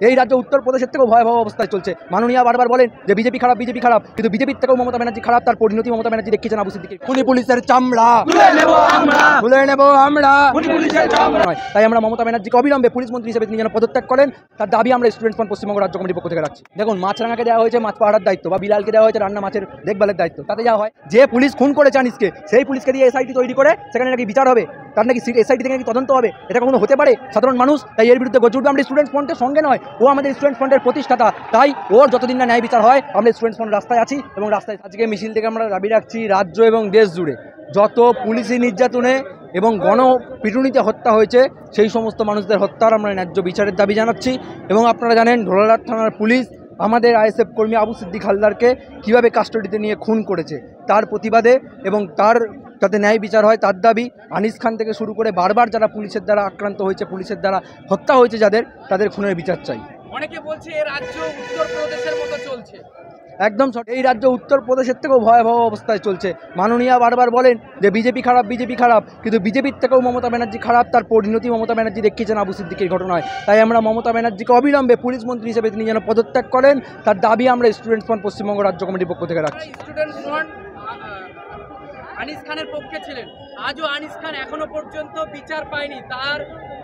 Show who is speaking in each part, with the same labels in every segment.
Speaker 1: এই রাজ্য উত্তরপ্রদেশের থেকেও ভয়াবহ অবস্থায় চলছে। মাননীয় বারবার বলেন যে বিজেপি খারাপ, কিন্তু বিজেপির থেকেও মমতা ব্যানার্জি খারাপ। তার পরিণতি মমতা ব্যানার্জি দেখিয়েছেন আবু সিদ্দিকী। খুনি পুলিশের চামড়া খুলে নেব আমরা। তাই আমরা মমতা ব্যানার্জিকে অবিলম্বে পুলিশ মন্ত্রী হিসেবে তিনি যেন পদত্যাগ করেন, তার দাবি আমরা স্টুডেন্টস ফ্রন্ট পশ্চিমবঙ্গ রাজ্য কমিটির পক্ষ থেকে রাখছি। দেখুন, মাছরাঙাকে দেওয়া হয়েছে মাছ পাহাড়ার দায়িত্ব, বা বিলালকে দেওয়া হয়েছে রান্না মাছের দেখভালের দায়িত্ব। তাতে যা হয়, যে পুলিশ খুন করেছে আনিসকে, সেই পুলিশকে দিয়ে এসআইটি তৈরি করে সেখানে নাকি বিচার হবে, তার নাকি এসআইটি থেকে নাকি তদন্ত হবে। এটা কখনো হতে পারে? সাধারণ মানুষ তাই এর বিরুদ্ধে গর্জে উঠবে। আমরা স্টুডেন্টস ফ্রন্টের সঙ্গে নয়, ও আমাদের স্টুডেন্টস ফ্রন্টের প্রতিষ্ঠাতা। তাই ওর যতদিন না ন্যায় বিচার হয়, আমরা স্টুডেন্টস ফ্রন্ট রাস্তায় আছি এবং রাস্তায় আজকে মিছিল থেকে আমরা দাবি রাখছি রাজ্য এবং দেশ জুড়ে যত পুলিশি নির্যাতনে এবং গণপিটুনিতে হত্যা হয়েছে সেই সমস্ত মানুষদের হত্যার আমরা ন্যায্য বিচারের দাবি জানাচ্ছি। এবং আপনারা জানেন ঢোলারহাট থানার পুলিশ আমাদের আইএসএফ কর্মী আবু সিদ্দিক হালদারকে কীভাবে কাস্টডিতে নিয়ে খুন করেছে, তার প্রতিবাদে এবং তার যাতে ন্যায় বিচার হয় তার দাবি। আনিস খান থেকে শুরু করে বারবার যারা পুলিশের দ্বারা আক্রান্ত হয়েছে, পুলিশের দ্বারা হত্যা হয়েছে যাদের, তাদের খুনের বিচার চাই।
Speaker 2: অনেকে বলছে এই রাজ্য উত্তরপ্রদেশের মতো চলছে।
Speaker 1: একদম সঠিক, এই রাজ্য উত্তরপ্রদেশের থেকেও ভয়াবহ অবস্থায় চলছে। মাননীয় বারবার বলেন যে বিজেপি খারাপ, কিন্তু বিজেপির থেকেও মমতা ব্যানার্জি খারাপ। তার পরিণতি মমতা ব্যানার্জি দেখিয়েছেন আবু সিদ্দিকীর ঘটনায়। তাই আমরা মমতা ব্যানার্জিকে অবিলম্বে পুলিশ মন্ত্রী হিসেবে তিনি যেন পদত্যাগ করেন, তার দাবি আমরা স্টুডেন্টস ফ্রন্ট পশ্চিমবঙ্গ রাজ্য কমিটির পক্ষ থেকে রাখছি।
Speaker 2: স্টুডেন্টস ফ্রন্ট আনিস খানের পক্ষে ছিলেন। আজও আনিস খান এখনো পর্যন্ত বিচার পায়নি। তার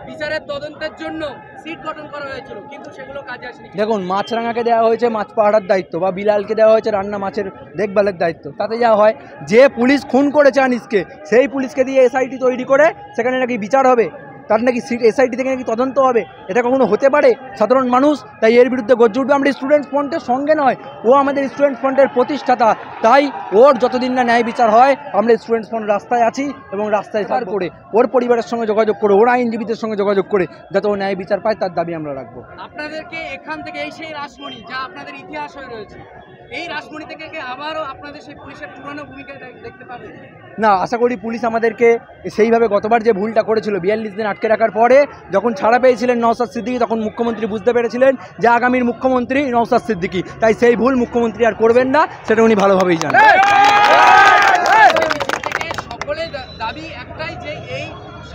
Speaker 2: বিচারের তদন্তের জন্য সিট গঠন করা হয়েছিল, কিন্তু সেগুলো কাজে আসেনি।
Speaker 1: দেখুন, মাছরাঙাকে দেওয়া হয়েছে মাছ পাহাড়ার দায়িত্ব, বা বিলালকে দেওয়া হয়েছে রান্না মাছের দেখভালের দায়িত্ব। তাতে যা হয়, যে পুলিশ খুন করেছে আনিসকে, সেই পুলিশকে দিয়ে এসআইটি তৈরি করে সেখানে নাকি বিচার হবে, তার নাকি এসআইটি থেকে নাকি তদন্ত হবে। এটা কখনো হতে পারে? সাধারণ মানুষ তাই এর বিরুদ্ধে গর্জে উঠবে। আমরা স্টুডেন্টস ফ্রন্টের সঙ্গে নয়, ও আমাদের স্টুডেন্টস ফ্রন্টের প্রতিষ্ঠাতা। তাই ওর যতদিন না ন্যায় বিচার হয়, আমরা স্টুডেন্টস ফ্রন্ট রাস্তায় আছি এবং রাস্তায় সার করে ওর পরিবারের সঙ্গে যোগাযোগ করে, ওর আইনজীবীদের সঙ্গে যোগাযোগ করে যাতে ও ন্যায় বিচার পায়, তার দাবি আমরা রাখবো।
Speaker 2: আপনাদেরকে এখান থেকে এই সেই রাসমণি যা আপনাদের ইতিহাস হয়ে রয়েছে, এই রাসমণি থেকে আবারও আপনাদের সেই পুলিশের পুরনো ভূমিকা দেখতে পাবেন
Speaker 1: না, আশা করি পুলিশ আমাদেরকে সেইভাবে গতবার যে ভুলটা করেছিল 42 দিন আটকে রাখার পরে যখন ছাড়া পেয়েছিলেন নওশাদ সিদ্দিকী, তখন মুখ্যমন্ত্রী বুঝতে পেরেছিলেন যে আগামীর মুখ্যমন্ত্রী নওশাদ সিদ্দিকী। তাই সেই ভুল মুখ্যমন্ত্রী আর করবেন না, সেটা উনি ভালোভাবেই জানেন।
Speaker 2: সকলে দাবি একটাই যে এই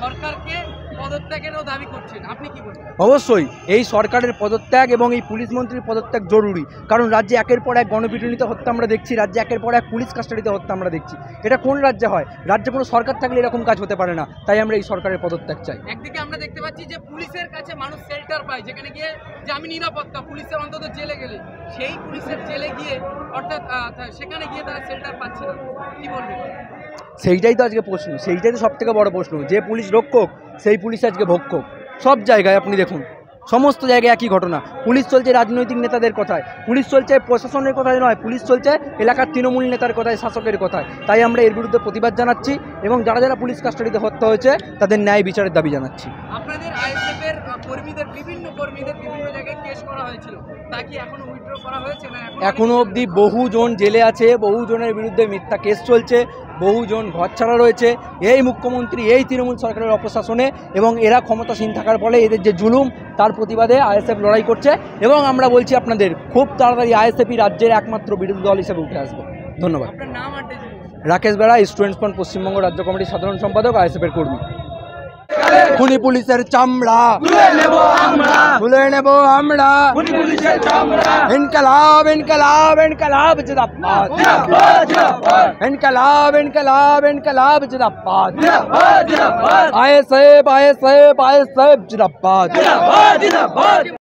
Speaker 2: সরকারকে পদত্যাগেরও দাবি করছেন, আপনি কি বলবেন?
Speaker 1: অবশ্যই এই সরকারের পদত্যাগ এবং এই পুলিশ মন্ত্রীর পদত্যাগ জরুরি। কারণ রাজ্যে একের পর এক গণপিটুনিতে হত্যা আমরা দেখছি, রাজ্যে একের পর এক পুলিশ কাস্টাডিতে হত্যা আমরা দেখছি। এটা কোন রাজ্যে হয়? রাজ্যে কোনো সরকার থাকলে এরকম কাজ হতে পারে না। তাই আমরা এই সরকারের পদত্যাগ চাই।
Speaker 2: একদিকে আমরা দেখতে পাচ্ছি যে পুলিশের কাছে মানুষ শেল্টার পায়, যেখানে গিয়ে যে আমি নিরাপত্তা, পুলিশের অন্তত জেলে গেলে, সেই পুলিশের জেলে গিয়ে অর্থাৎ সেখানে গিয়ে তারা শেল্টার পাচ্ছে না। কি বলবেন?
Speaker 1: সেইটাই তো আজকে প্রশ্ন, সেইটাই তো সব থেকে বড় প্রশ্ন। যে পুলিশ রক্ষক, সেই পুলিশ আজকে ভক্ষক। সব জায়গায় আপনি দেখুন, সমস্ত জায়গায় একই ঘটনা। পুলিশ চলছে রাজনৈতিক নেতাদের কথায়, পুলিশ চলছে প্রশাসনের কথায় নয়, পুলিশ চলছে এলাকার তৃণমূল নেতার কথায়, শাসকের কথায়। তাই আমরা এর বিরুদ্ধে প্রতিবাদ জানাচ্ছি এবং যারা যারা পুলিশ কাস্টাডিতে হত্যা হয়েছে তাদের ন্যায় বিচারের দাবি জানাচ্ছি।
Speaker 2: আপনাদের আইএসএফের কর্মীদের বিভিন্ন জায়গায় কেস করা হয়েছিল, তা কি এখনো উইথড্র করা হয়েছে না?
Speaker 1: এখনো অবধি বহুজন জেলে আছে, বহুজনের বিরুদ্ধে মিথ্যা কেস চলছে, বহুজন ঘর ছাড়া রয়েছে। এই মুখ্যমন্ত্রী, এই তৃণমূল সরকারের অপ্রশাসনে এবং এরা ক্ষমতাসীন থাকার ফলে এদের যে জুলুম, তার প্রতিবাদে আইএসএফ লড়াই করছে। এবং আমরা বলছি আপনাদের, খুব তাড়াতাড়ি আইএসএফই রাজ্যের একমাত্র বিরোধী দল হিসেবে উঠে আসবে। ধন্যবাদ।
Speaker 2: আপনার নাম আর
Speaker 1: রাকেশ বেড়া, স্টুডেন্টস ফ্রন্ট পশ্চিমবঙ্গ রাজ্য কমিটির সাধারণ সম্পাদক, আইএসএফের কর্মী। খুনি পুলিশের চামড়া খুলে নেব আমরা। ইনকলাব ইনকলাব ইনকলাব জিন্দাবাদ, ইনকলাব ইনকলাব ইনকলাব জিন্দাবাদ, আইএসএফ আইএসএফ আইএসএফ জিন্দাবাদ।